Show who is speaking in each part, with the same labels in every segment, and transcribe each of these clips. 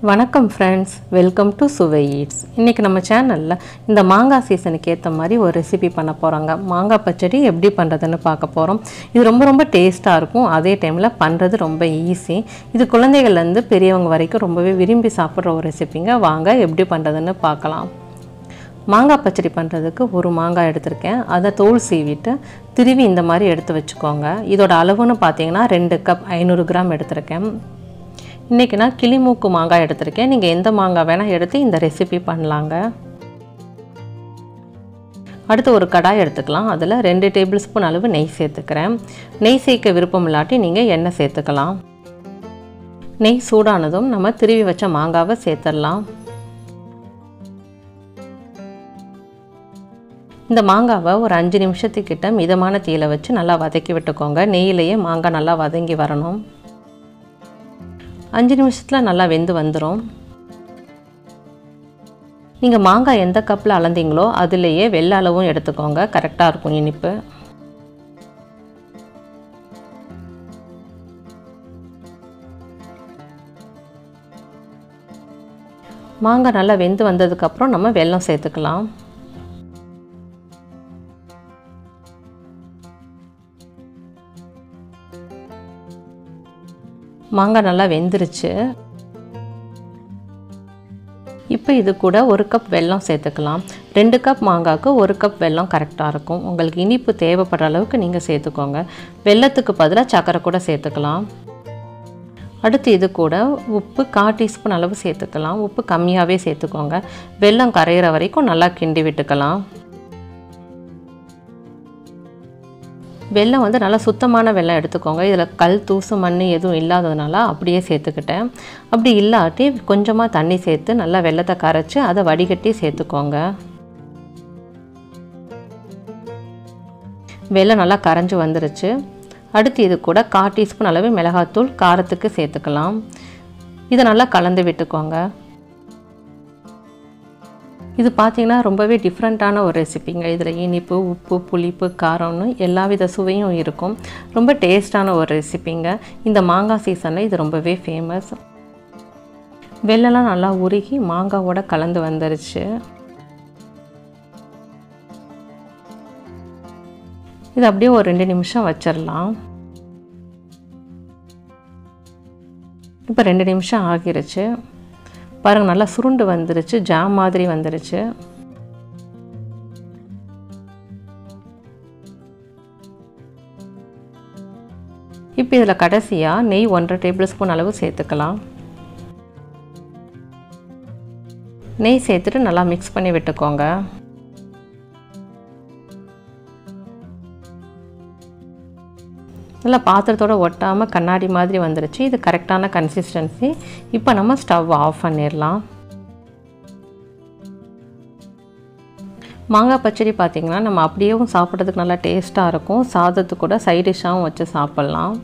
Speaker 1: வணக்கம் friends, welcome to சுவை eats. இன்றைக்கி நம்ம சேனலில் இந்த மாங்காய் சீசனுக்கு ஏற்ற மாதிரி ஒரு ரெசிபி பண்ண போகிறாங்க. மாங்காய் பச்சடி எப்படி பண்ணுறதுன்னு பார்க்க போகிறோம். இது ரொம்ப டேஸ்ட்டாக இருக்கும், அதே டைமில் பண்ணுறது ரொம்ப ஈஸி. இது குழந்தைகள்லேருந்து பெரியவங்க வரைக்கும் ரொம்பவே விரும்பி சாப்பிட்ற ஒரு ரெசிபிங்க. வாங்க எப்படி பண்ணுறதுன்னு பார்க்கலாம். மாங்காய் பச்சடி பண்ணுறதுக்கு ஒரு மாங்காய் எடுத்திருக்கேன். அதை தோல் சீவிட்டு திருவி இந்த மாதிரி எடுத்து வச்சுக்கோங்க. இதோட அளவுன்னு பார்த்தீங்கன்னா 2 கப் 500 கிராம் எடுத்திருக்கேன். இன்றைக்கி நான் கிளிமூக்கு மாங்காய் எடுத்திருக்கேன். நீங்கள் எந்த மாங்காய் வேணால் எடுத்து இந்த ரெசிபி பண்ணலாங்க. அடுத்து ஒரு கடாய் எடுத்துக்கலாம். அதில் 2 டேபிள் ஸ்பூன் அளவு நெய் சேர்த்துக்கிறேன். நெய் சேர்க்க விருப்பம் இல்லாட்டி நீங்கள் எண்ணெய் சேர்த்துக்கலாம். நெய் சூடானதும் நம்ம திருவி வச்ச மாங்காவை சேர்த்துடலாம். இந்த மாங்காவை ஒரு 5 நிமிஷத்துக்கிட்ட மிதமான தீயில வச்சு நல்லா வதக்கி விட்டுக்கோங்க. நெய்யிலேயே மாங்காய் நல்லா வதங்கி வரணும். 5 நிமிஷத்தில் நல்லா வெந்து வந்துடும். நீங்கள் மாங்காய் எந்த கப்பில் அளந்தீங்களோ அதுலேயே வெள்ளை அளவும் எடுத்துக்கோங்க, கரெக்டாக இருக்கும் இனிப்பு. மாங்காய் நல்லா வெந்து வந்ததுக்கப்புறம் நம்ம வெல்லம் சேர்த்துக்கலாம். மாங்காய் நல்லா வெந்துருச்சு. இப்போ இது கூட 1 கப் வெல்லம் சேர்த்துக்கலாம். 2 கப் மாங்காய்க்கு 1 கப் வெல்லம் கரெக்டாக இருக்கும். உங்களுக்கு இனிப்பு தேவைப்படுற அளவுக்கு நீங்கள் சேர்த்துக்கோங்க. வெல்லத்துக்கு பதிலாக சர்க்கரை கூட சேர்த்துக்கலாம். அடுத்து இது கூட உப்பு 1/4 டீஸ்பூன் அளவு சேர்த்துக்கலாம். உப்பு கம்மியாகவே சேர்த்துக்கோங்க. வெல்லம் கரையிற வரைக்கும் நல்லா கிண்டி விட்டுக்கலாம். வெல்லம் நல்லா சுத்தமான வெல்லம் எடுத்துக்கோங்க. இதில் கல் தூசு மண் எதுவும் இல்லாததுனால அப்படியே சேர்த்துக்கிட்டேன். அப்படி இல்லாட்டி கொஞ்சமாக தண்ணி சேர்த்து நல்லா வெல்லத்தை கரைச்சி அதை வடிகட்டி சேர்த்துக்கோங்க. வெல்லம் நல்லா கரைஞ்சி வந்துருச்சு. அடுத்து இது கூட 1/4 டீஸ்பூன் அளவு மிளகாத்தூள் காரத்துக்கு சேர்த்துக்கலாம். இதை நல்லா கலந்து விட்டுக்கோங்க. இது பார்த்திங்கன்னா ரொம்பவே டிஃப்ரெண்ட்டான ஒரு ரெசிபிங்க. இதில் இனிப்பு, உப்பு, புளிப்பு, காரம்னு எல்லா வித சுவையும் இருக்கும். ரொம்ப டேஸ்டான ஒரு ரெசிபிங்க. இந்த மாங்காய் சீசனில் இது ரொம்பவே ஃபேமஸ். வெல்லம்லாம் நல்லா உருகி மாங்காவோட கலந்து வந்துருச்சு. இது அப்படியே ஒரு 2 நிமிஷம் வச்சிடலாம். இப்போ 2 நிமிஷம் ஆகிருச்சு. பாருங்கள், நல்லா சுருண்டு வந்துருச்சு, ஜாம் மாதிரி வந்துருச்சு. இப்போ இதில் கடைசியாக நெய் 1/2 டேபிள் ஸ்பூன் அளவு சேர்த்துக்கலாம். நெய் சேர்த்துட்டு நல்லா மிக்ஸ் பண்ணி விட்டுக்கோங்க. நல்லா பாத்திரத்தோடு ஒட்டாமல் கண்ணாடி மாதிரி வந்துருச்சு. இது கரெக்டான கன்சிஸ்டன்சி. இப்போ நம்ம ஸ்டவ் ஆஃப் பண்ணிடலாம். மாங்காய் பச்சடி பார்த்திங்கன்னா நம்ம அப்படியேவும் சாப்பிட்றதுக்கு நல்லா டேஸ்ட்டாக இருக்கும். சாதத்துக்கு கூட சைட் டிஷ்ஷாகவும் வச்சு சாப்பிட்லாம்.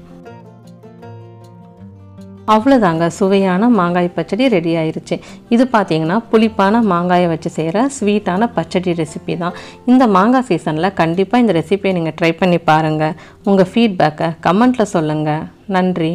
Speaker 1: அவ்வளோதாங்க, சுவையான மாங்காய் பச்சடி ரெடி ஆயிடுச்சு. இது பார்த்திங்கன்னா புளிப்பான மாங்காயை வச்சு செய்கிற ஸ்வீட்டான பச்சடி ரெசிபி தான். இந்த மாங்காய் சீசனில் கண்டிப்பாக இந்த ரெசிபியை நீங்கள் ட்ரை பண்ணி பாருங்கள். உங்கள் ஃபீட்பேக்கை கமெண்ட்டில் சொல்லுங்கள். நன்றி.